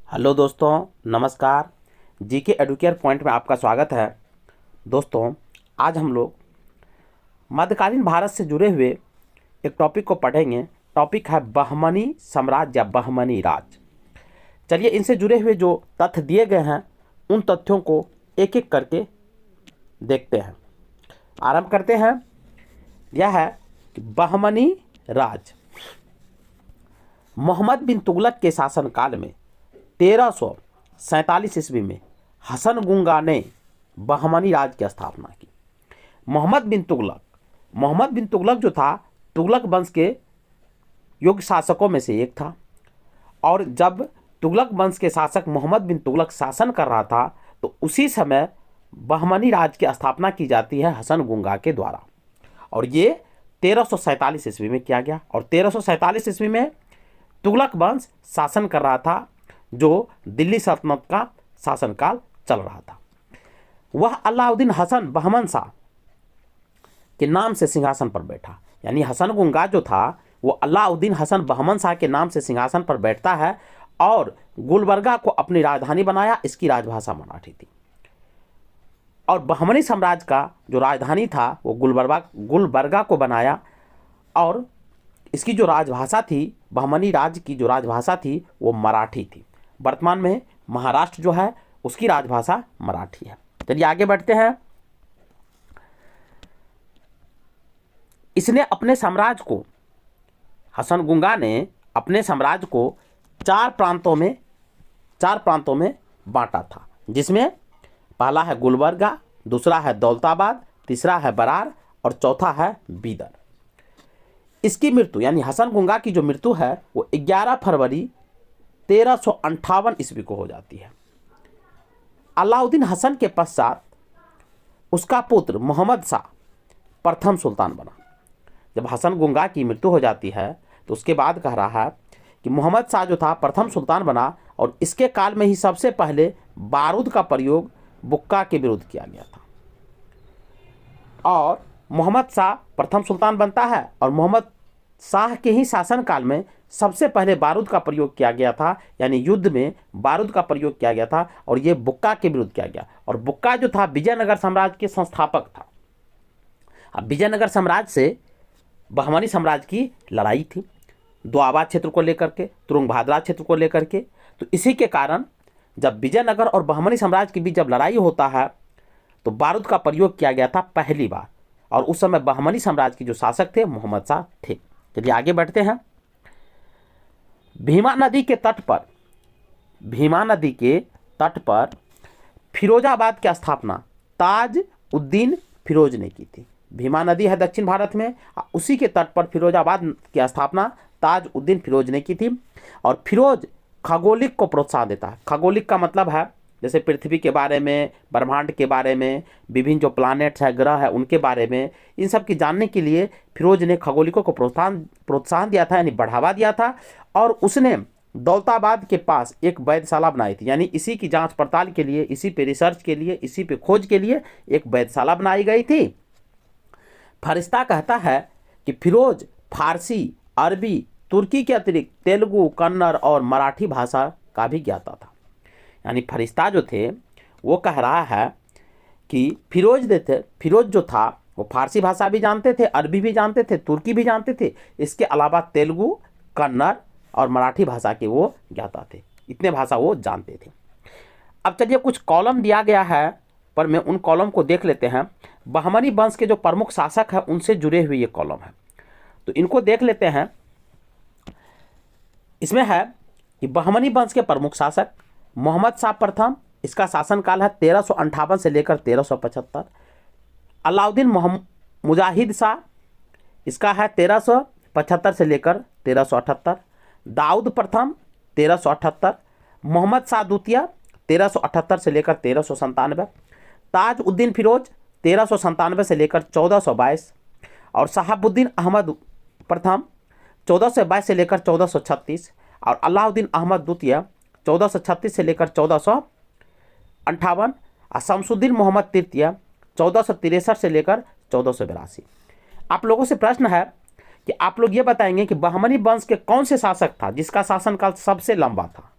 Hello दोस्तों, नमस्कार। GK Educare point में आपका स्वागत है। दोस्तों, आज हम लोग मध्यकालीन भारत से जुड़े हुए एक टॉपिक को पढ़ेंगे। टॉपिक है बहमनी साम्राज्य या बहमनी राज। चलिए, इनसे जुड़े हुए जो तथ्य दिए गए हैं उन तथ्यों को एक एक करके देखते हैं। आरंभ करते हैं। यह है कि बहमनी राज मोहम्मद बिन तुगलक के शासनकाल में 1347 ईस्वी में हसन गुंगा ने बहमनी राज की स्थापना की। मोहम्मद बिन तुगलक जो था, तुगलक वंश के योग्य शासकों में से एक था। और जब तुगलक वंश के शासक मोहम्मद बिन तुगलक शासन कर रहा था तो उसी समय बहमनी राज की स्थापना की जाती है हसन गुंगा के द्वारा। और ये 1347 ईस्वी में किया गया। और 1347 ईस्वी में तुगलक वंश शासन कर रहा था, जो दिल्ली सल्तनत का शासनकाल चल रहा था। वह अलाउद्दीन हसन बहमन शाह के नाम से सिंहासन पर बैठा। यानी हसन गुंगा जो था वो अलाउद्दीन हसन बहमन शाह के नाम से सिंहासन पर बैठता है और गुलबर्गा को अपनी राजधानी बनाया। इसकी राजभाषा मराठी थी। और बहमनी साम्राज्य का जो राजधानी था वो गुलबर्गा को बनाया। और इसकी जो राजभाषा थी, बहमनी राज्य की जो राजभाषा थी वो मराठी थी। वर्तमान में महाराष्ट्र जो है उसकी राजभाषा मराठी है। चलिए आगे बढ़ते हैं। इसने अपने साम्राज्य को, हसन गुंगा ने अपने साम्राज्य को चार प्रांतों में बांटा था, जिसमें पहला है गुलबर्गा, दूसरा है दौलताबाद, तीसरा है बरार और चौथा है बीदर। इसकी मृत्यु यानी हसन गुंगा की जो मृत्यु है वो 11 फरवरी 1358 ईस्वी को हो जाती है। अलाउद्दीन हसन के पश्चात उसका पुत्र मोहम्मद शाह प्रथम सुल्तान बना। जब हसन गुंगा की मृत्यु हो जाती है तो उसके बाद कह रहा है कि मोहम्मद शाह जो था प्रथम सुल्तान बना। और इसके काल में ही सबसे पहले बारूद का प्रयोग बुक्का के विरुद्ध किया गया था। और मोहम्मद शाह प्रथम सुल्तान बनता है और मोहम्मद शाह के ही शासनकाल में सबसे पहले बारूद का प्रयोग किया गया था। यानी युद्ध में बारूद का प्रयोग किया गया था और ये बुक्का के विरुद्ध किया गया। और बुक्का जो था विजयनगर साम्राज्य के संस्थापक था। अब विजयनगर साम्राज्य से बहमनी साम्राज्य की लड़ाई थी, दोआबा क्षेत्र को लेकर के, तुरंगभाद्रा क्षेत्र को लेकर के। तो इसी के कारण जब विजयनगर और बहमनी साम्राज्य के बीच जब लड़ाई होता है तो बारूद का प्रयोग किया गया था पहली बार। और उस समय बहमनी साम्राज्य के जो शासक थे मोहम्मद शाह थे। चलिए आगे बढ़ते हैं। भीमा नदी के तट पर फिरोजाबाद की स्थापना ताज उद्दीन फिरोज ने की थी। भीमा नदी है दक्षिण भारत में, उसी के तट पर फिरोजाबाद की स्थापना ताज उद्दीन फिरोज ने की थी। और फिरोज खगोलिक को प्रोत्साहन देता है। खगोलिक का मतलब है जैसे पृथ्वी के बारे में, ब्रह्मांड के बारे में, विभिन्न जो प्लैनेट्स है, ग्रह है, उनके बारे में, इन सब की जानने के लिए फिरोज ने खगोलिकों को प्रोत्साहन दिया था, यानी बढ़ावा दिया था। और उसने दौलताबाद के पास एक वैधशाला बनाई थी। यानी इसी की जांच पड़ताल के लिए, इसी पे रिसर्च के लिए, इसी पे खोज के लिए एक वैधशाला बनाई गई थी। फरिश्ता कहता है कि फिरोज फारसी, अरबी, तुर्की के अतिरिक्त तेलुगु, कन्नड़ और मराठी भाषा का भी ज्ञाता था। यानी फरिश्ता जो थे वो कह रहा है कि फिरोज जो था वो फारसी भाषा भी जानते थे, अरबी भी जानते थे, तुर्की भी जानते थे। इसके अलावा तेलुगु, कन्नड़ और मराठी भाषा के वो ज्ञाता थे। इतने भाषा वो जानते थे। अब चलिए, कुछ कॉलम दिया गया है पर मैं उन कॉलम को देख लेते हैं। बहमनी वंश के जो प्रमुख शासक हैं उनसे जुड़े हुए ये कॉलम है, तो इनको देख लेते हैं। इसमें है कि बहमनी वंश के प्रमुख शासक मोहम्मद शाह प्रथम, इसका शासनकाल है 1358 से लेकर 1375। अलाउद्दीन मुजाहिद शाह, इसका है 1375 से लेकर 1378। दाऊद प्रथम 1378। मोहम्मद शाह द्वितीय 1378 से लेकर 1397। ताज उद्दीन फिरोज 1397 से लेकर 1422। और शहाबुद्दीन अहमद प्रथम 1422 से लेकर 1436। और अलाउद्दीन अहमद द्वितीय 1436 से लेकर 1458। और शमसुद्दीन मोहम्मद तृतीय 1463 से लेकर 1482। आप लोगों से प्रश्न है कि आप लोग ये बताएंगे कि बहमनी वंश के कौन से शासक था जिसका शासनकाल सबसे लंबा था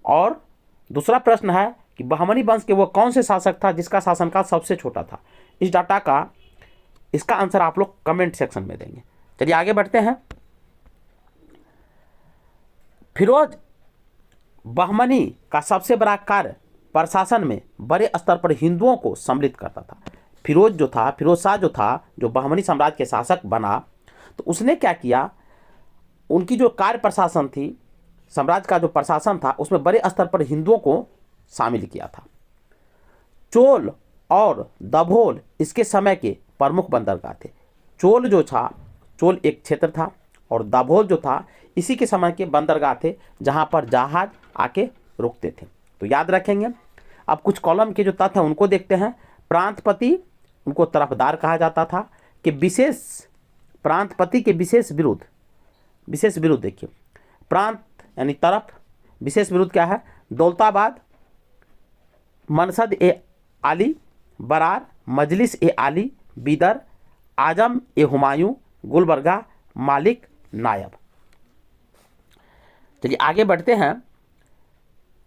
और दूसरा प्रश्न है कि बहमनी वंश के वो कौन से शासक था जिसका शासनकाल सबसे छोटा था। इस डाटा का इसका आंसर आप लोग कमेंट सेक्शन में देंगे। चलिए आगे बढ़ते हैं। फिरोज बहमनी का सबसे बड़ा कार्य प्रशासन में बड़े स्तर पर हिंदुओं को सम्मिलित करता था। फिरोज शाह जो था, जो बहमनी साम्राज्य के शासक बना, तो उसने क्या किया, उनकी जो कार्य प्रशासन थी, साम्राज्य का जो प्रशासन था, उसमें बड़े स्तर पर हिंदुओं को शामिल किया था। चोल और दभोल इसके समय के प्रमुख बंदरगाह थे। चोल एक क्षेत्र था और दाभोल जो था इसी के समय के बंदरगाह थे जहां पर जहाज आके रुकते थे। तो याद रखेंगे। अब कुछ कॉलम के जो तथ्य हैं उनको देखते हैं। प्रांतपति, उनको तरफदार कहा जाता था, कि विशेष प्रांतपति के विशेष विरुद्ध देखिए, प्रांत यानी तरफ, विशेष विरुद्ध क्या है, दौलताबाद, मनसद ए आली, बरार, मजलिस ए आली, बीदर, आजम ए हुमायूं, गुलबर्गा, मालिक, नायब। चलिए आगे बढ़ते हैं।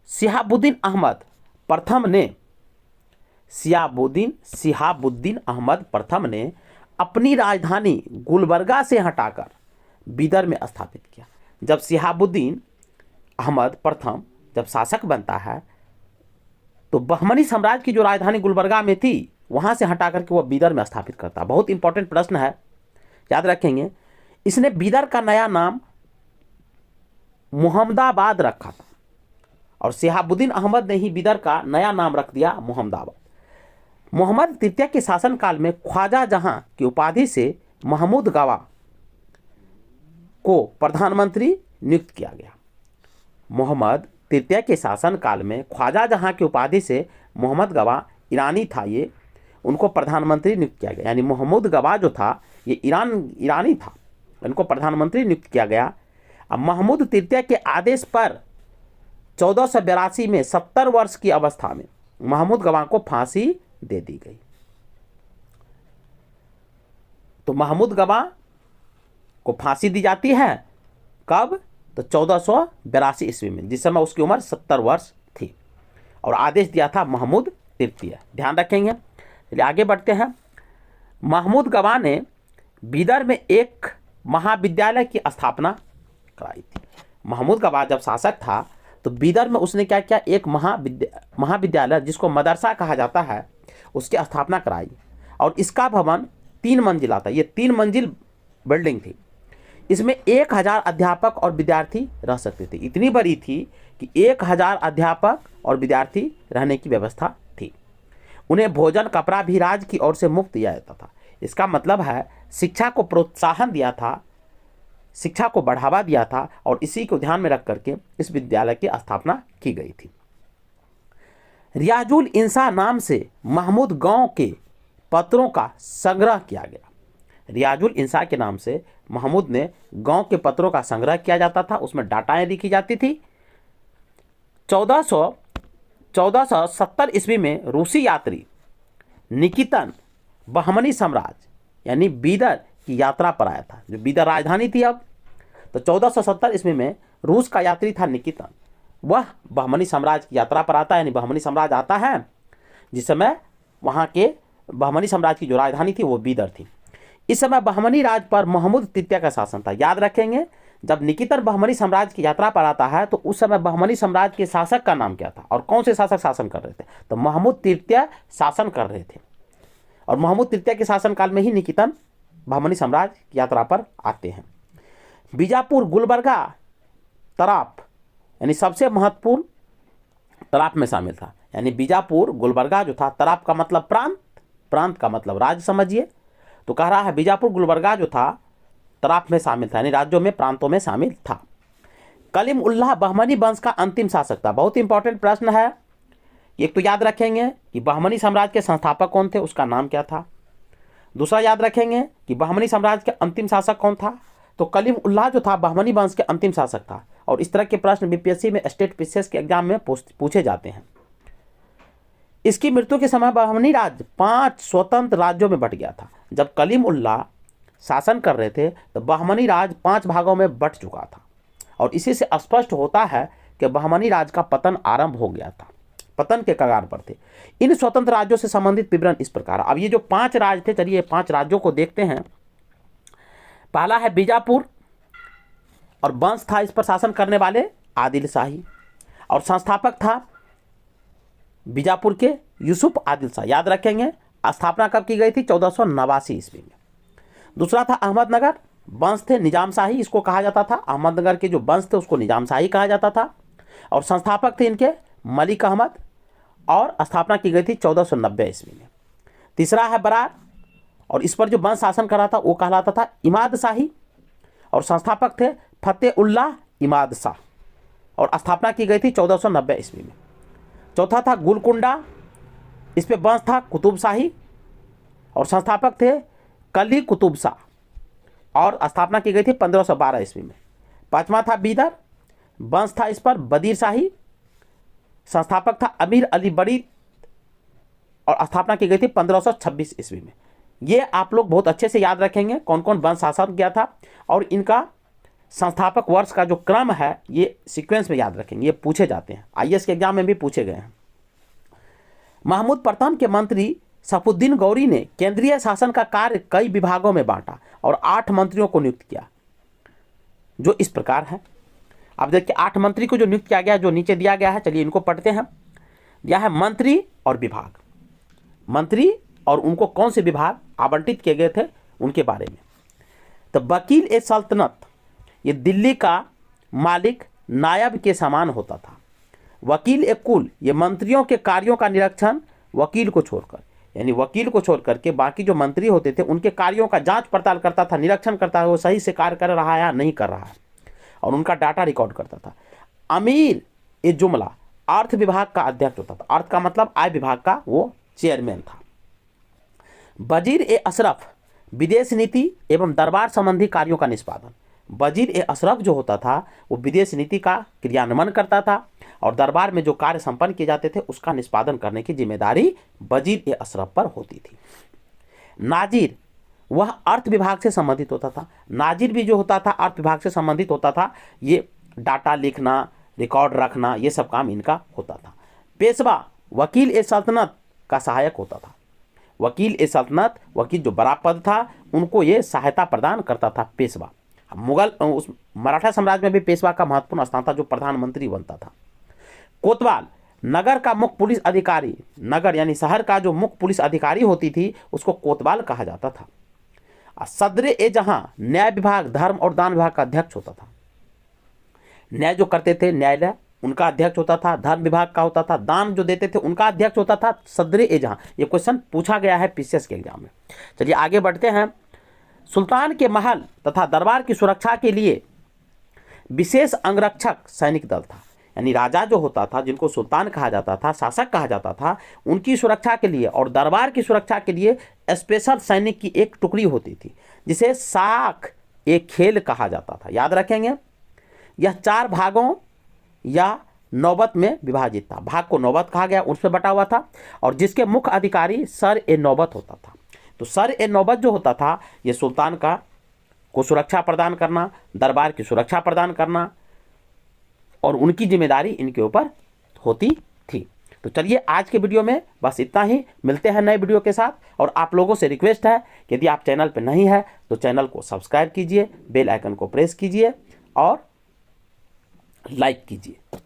शिहाबुद्दीन अहमद प्रथम ने अपनी राजधानी गुलबर्गा से हटाकर बीदर में स्थापित किया। जब शिहाबुद्दीन अहमद प्रथम जब शासक बनता है तो बहमनी साम्राज्य की जो राजधानी गुलबर्गा में थी वहां से हटा करके वह बीदर में स्थापित करता। बहुत इंपॉर्टेंट प्रश्न है, याद रखेंगे। इसने बीदर का नया नाम मुहम्मदाबाद रखा था और शिहाबुद्दीन अहमद ने ही बीदर का नया नाम रख दिया मुहम्मदाबाद। मोहम्मद तृतीय के शासनकाल में ख्वाजा जहां की उपाधि से महमूद गवा को प्रधानमंत्री नियुक्त किया गया। मोहम्मद तृतीय के शासनकाल में ख्वाजा जहां की उपाधि से मोहम्मद गवा ईरानी था, ये उनको प्रधानमंत्री नियुक्त किया गया। यानी महमूद गवा जो था ये ईरानी था, इनको प्रधानमंत्री नियुक्त किया गया। अब महमूद तृतीय के आदेश पर 1482 में 70 वर्ष की अवस्था में महमूद गवा को फांसी दे दी गई। तो महमूद गवा को फांसी दी जाती है कब, तो 1482 ईस्वी में, जिस समय उसकी उम्र 70 वर्ष थी और आदेश दिया था महमूद तृतीय। ध्यान रखेंगे। चलिए आगे बढ़ते हैं। महमूद गवा ने बीदर में एक महाविद्यालय की स्थापना कराई थी। महमूद गवा जब शासक था तो बीदर में उसने क्या किया, एक महाविद्यालय जिसको मदरसा कहा जाता है उसकी स्थापना कराई और इसका भवन 3 मंजिला था। ये 3 मंजिल बिल्डिंग थी। इसमें 1000 अध्यापक और विद्यार्थी रह सकते थे। इतनी बड़ी थी कि 1000 अध्यापक और विद्यार्थी रहने की व्यवस्था थी। उन्हें भोजन कपड़ा भी राज्य की ओर से मुफ्त दिया जाता था। इसका मतलब है शिक्षा को प्रोत्साहन दिया था, शिक्षा को बढ़ावा दिया था और इसी को ध्यान में रख करके इस विद्यालय की स्थापना की गई थी। रियाजुल इंसा नाम से महमूद गांव के पत्रों का संग्रह किया गया। रियाजुल इंसा के नाम से महमूद ने गांव के पत्रों का संग्रह किया जाता था, उसमें डाटाएं लिखी जाती थी। 1470 ईस्वी में रूसी यात्री निकितन बहमनी साम्राज्य यानी बीदर की यात्रा पर आया था, जो बीदर राजधानी थी। अब तो 1470 ईस्वी में रूस का यात्री था निकितन, वह बहमनी साम्राज्य की यात्रा पर आता है। यानी बहमनी साम्राज्य आता है जिस समय वहाँ के बहमनी साम्राज्य की जो राजधानी थी वो बीदर थी। इस समय बहमनी राज पर महमूद तृतीय का शासन था। याद रखेंगे, जब निकितन बहमनी साम्राज्य की यात्रा पर आता है तो उस समय बहमनी साम्राज्य के शासक का नाम क्या था और कौन से शासक शासन कर रहे थे, तो महमूद तृतीय शासन कर रहे थे। और महमूद तृतीय के शासनकाल में ही निकितन बहमनी साम्राज्य की यात्रा पर आते हैं। बीजापुर, गुलबर्गा, तराप यानी सबसे महत्वपूर्ण तराप में शामिल था। यानी बीजापुर, गुलबर्गा जो था, तराप का मतलब प्रांत, प्रांत का मतलब राज्य समझिए। तो कह रहा है बीजापुर गुलबर्गा जो था तराप में शामिल था, यानी राज्यों में, प्रांतों में शामिल था। कलीम उल्लाह बहमनी वंश का अंतिम शासक था। बहुत इंपॉर्टेंट प्रश्न है। एक तो याद रखेंगे कि बहमनी साम्राज्य के संस्थापक कौन थे, उसका नाम क्या था। दूसरा याद रखेंगे कि बहमनी साम्राज्य के अंतिम शासक कौन था, तो कलीम उल्लाह जो था बहमनी वंश के अंतिम शासक था। और इस तरह के प्रश्न बीपीएससी में स्टेट पीसीएस के एग्जाम में पूछे जाते हैं। इसकी मृत्यु के समय बहमनी राज्य 5 स्वतंत्र राज्यों में बट गया था। जब कलीम उल्लाह शासन कर रहे थे तो बहमनी राज्य 5 भागों में बट चुका था। और इसी से स्पष्ट होता है कि बहमनी राज का पतन आरंभ हो गया था, पतन के कगार पर थे। इन स्वतंत्र राज्यों से संबंधित विवरण इस प्रकार। अब ये जो 5 राज्य थे, चलिए 5 राज्यों को देखते हैं। पहला है बीजापुर, और वंश था इस पर शासन करने वाले आदिल शाही, और संस्थापक था बीजापुर के यूसुफ आदिल शाह, याद रखेंगे। स्थापना कब की गई थी? 1489 ईस्वी में। दूसरा था अहमदनगर, वंश थे निजाम शाही, इसको कहा जाता था। अहमदनगर के जो वंश थे उसको निजाम शाही कहा जाता था, और संस्थापक थे इनके मलिक अहमद, और स्थापना की गई थी 1490 ईस्वी में। तीसरा है बरार, और इस पर जो वंश शासन कर रहा था वो कहलाता था इमाद शाही, और संस्थापक थे फतेउल्लाह इमाद शाह, और स्थापना की गई थी 1490 ईस्वी में। चौथा था गुलकुंडा, इस पे वंश था कुतुब शाही, और संस्थापक थे कली कुतुब शाह, और स्थापना की गई थी 1512 ईस्वी में। पांचवा था बीदर, वंश था इस पर बदीर शाही, संस्थापक था अमीर अली बड़ी, और स्थापना की गई थी 1526 ईस्वी में। ये आप लोग बहुत अच्छे से याद रखेंगे कौन कौन वंश शासन किया था, और इनका संस्थापक वर्ष का जो क्रम है ये सीक्वेंस में याद रखेंगे, ये पूछे जाते हैं, आईएएस के एग्जाम में भी पूछे गए हैं। महमूद प्रथम के मंत्री सफुद्दीन गौरी ने केंद्रीय शासन का कार्य कई विभागों में बांटा और 8 मंत्रियों को नियुक्त किया, जो इस प्रकार है। अब देखिए 8 मंत्री को जो नियुक्त किया गया, जो नीचे दिया गया है, चलिए इनको पढ़ते हैं। यह है मंत्री और विभाग, मंत्री और उनको कौन से विभाग आवंटित किए गए थे उनके बारे में। तो वकील ए सल्तनत, ये दिल्ली का मालिक नायब के समान होता था। वकील ए कुल, ये मंत्रियों के कार्यों का निरीक्षण वकील को छोड़कर, यानी वकील को छोड़ करके बाकी जो मंत्री होते थे उनके कार्यों का जांच पड़ताल करता था, निरीक्षण करता है वो सही से कार्य कर रहा है या नहीं कर रहा है, और उनका डाटा रिकॉर्ड करता था। अमीर ए जुमला, अर्थ विभाग का अध्यक्ष होता था, अर्थ का मतलब आय विभाग का वो चेयरमैन था। वजीर ए अशरफ, विदेश नीति एवं दरबार संबंधी कार्यों का निष्पादन। वजीर ए अशरफ जो होता था वो विदेश नीति का क्रियान्वयन करता था, और दरबार में जो कार्य संपन्न किए जाते थे उसका निष्पादन करने की जिम्मेदारी वजीर ए अशरफ पर होती थी। नाजिर, वह अर्थ विभाग से संबंधित होता था। नाजिर भी जो होता था अर्थ विभाग से संबंधित होता था, ये डाटा लिखना, रिकॉर्ड रखना, ये सब काम इनका होता था। पेशवा, वकील ए सल्तनत का सहायक होता था। वकील ए सल्तनत, वकील जो बड़ा पद था उनको ये सहायता प्रदान करता था पेशवा। मुगल उस मराठा साम्राज्य में भी पेशवा का महत्वपूर्ण स्थान था, जो प्रधानमंत्री बनता था। कोतवाल, नगर का मुख्य पुलिस अधिकारी, नगर यानी शहर का जो मुख्य पुलिस अधिकारी होती थी उसको कोतवाल कहा जाता था। सदरे ए जहां, न्याय विभाग, धर्म और दान विभाग का अध्यक्ष होता था। न्याय जो करते थे न्यायालय उनका अध्यक्ष होता था, धर्म विभाग का होता था, दान जो देते थे उनका अध्यक्ष होता था सदरे ए जहां। ये क्वेश्चन पूछा गया है पीसीएस के एग्जाम में। चलिए आगे बढ़ते हैं। सुल्तान के महल तथा दरबार की सुरक्षा के लिए विशेष अंगरक्षक सैनिक दल था, यानी राजा जो होता था जिनको सुल्तान कहा जाता था, शासक कहा जाता था, उनकी सुरक्षा के लिए और दरबार की सुरक्षा के लिए स्पेशल सैनिक की एक टुकड़ी होती थी जिसे साख ए खेल कहा जाता था, याद रखेंगे। यह 4 भागों या नौबत में विभाजित था, भाग को नौबत कहा गया, उसमें बटा हुआ था, और जिसके मुख्य अधिकारी सर ए नौबत होता था। तो सर ए नौबत जो होता था ये सुल्तान को सुरक्षा प्रदान करना, दरबार की सुरक्षा प्रदान करना, और उनकी जिम्मेदारी इनके ऊपर होती थी। तो चलिए आज के वीडियो में बस इतना ही, मिलते हैं नए वीडियो के साथ। और आप लोगों से रिक्वेस्ट है कि यदि आप चैनल पर नहीं है तो चैनल को सब्सक्राइब कीजिए, बेल आइकन को प्रेस कीजिए और लाइक कीजिए।